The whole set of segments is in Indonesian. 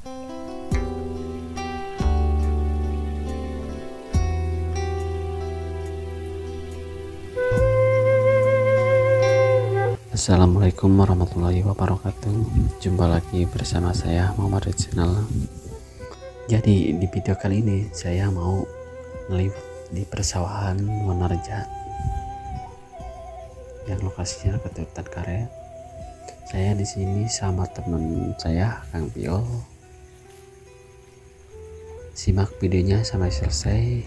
Assalamualaikum warahmatullahi wabarakatuh. Jumpa lagi bersama saya Muhammad Channel. Jadi di video kali ini saya mau melihat di persawahan Wanarja yang lokasinya Keturutan Karet. Saya di sini sama teman saya Kang Piol. Simak videonya sampai selesai.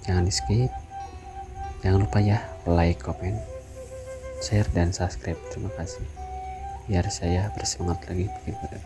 Jangan di skip. Jangan lupa ya like, komen, share dan subscribe. Terima kasih biar saya bersemangat lagi bikin video.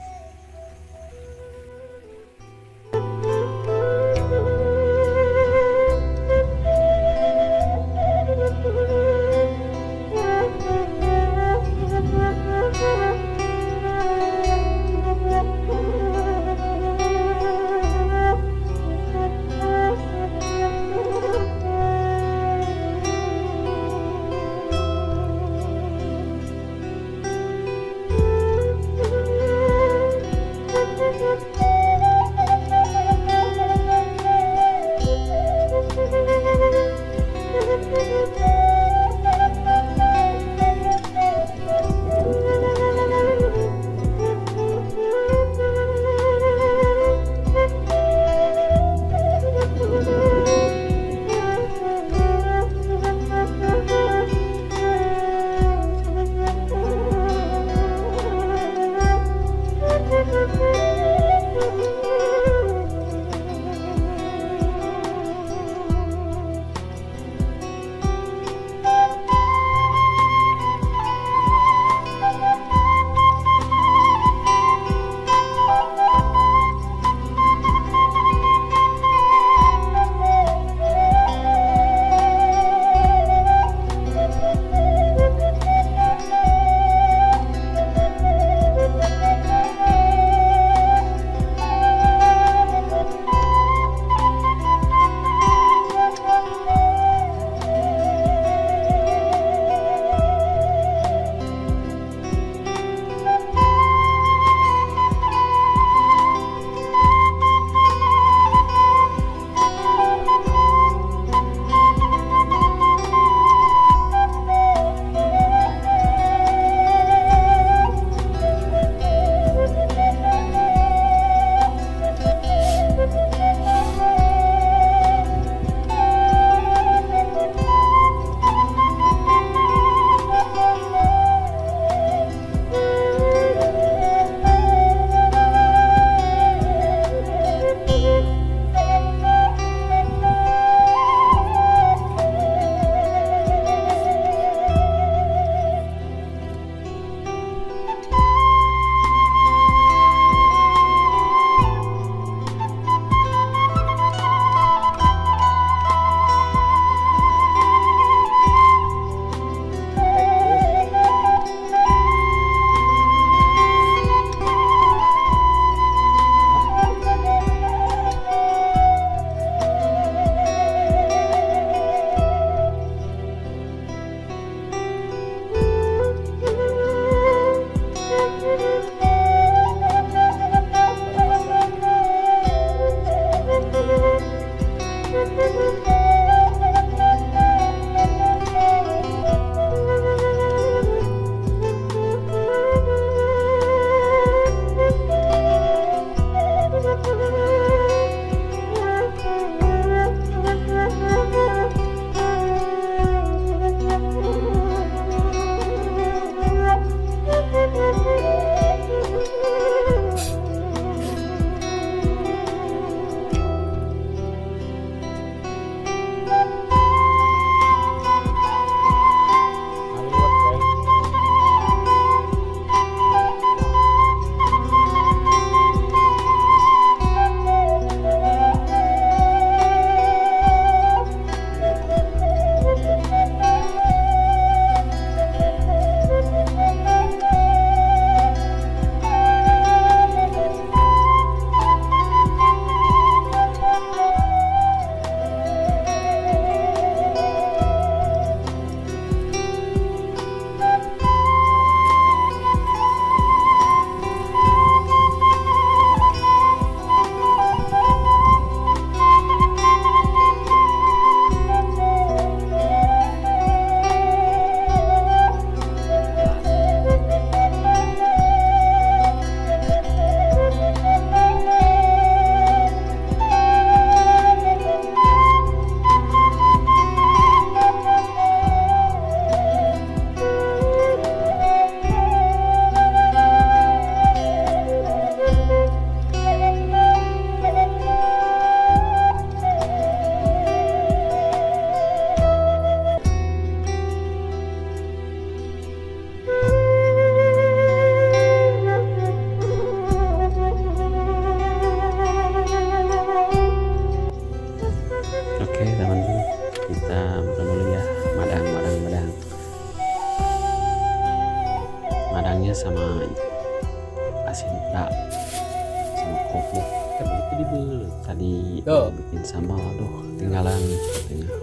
tadi Tuh. bikin sambal, aduh tinggalan katanya.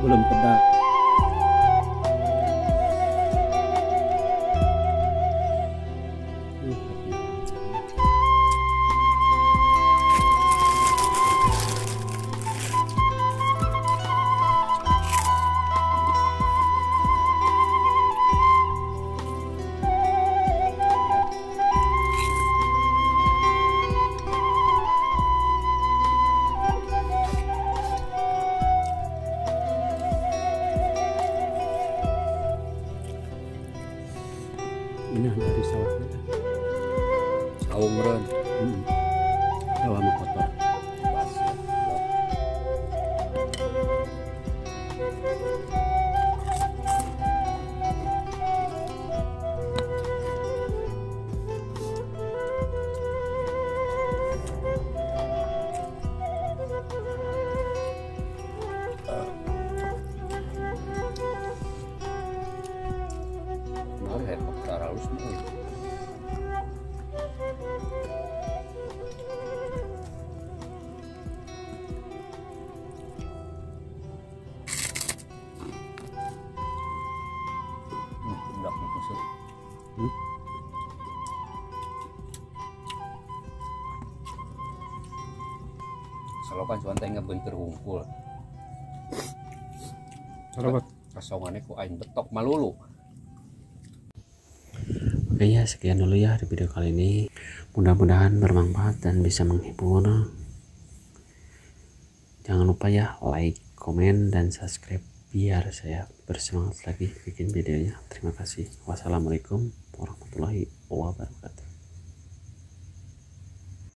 Belum pedas. Ini dari sawahnya. Sawung meureun. Sawah mah kotor. Pas ya. Nah, helikopter halus mah. Udah kusut. Salokan cuman teh ngebeunteur hungkul. Sarabat. Kasongannya ku aing betok malulu. Oke ya, sekian dulu ya di video kali ini. Mudah-mudahan bermanfaat dan bisa menghibur. Jangan lupa ya like, komen, dan subscribe biar saya bersemangat lagi bikin videonya. Terima kasih. Wassalamualaikum warahmatullahi wabarakatuh.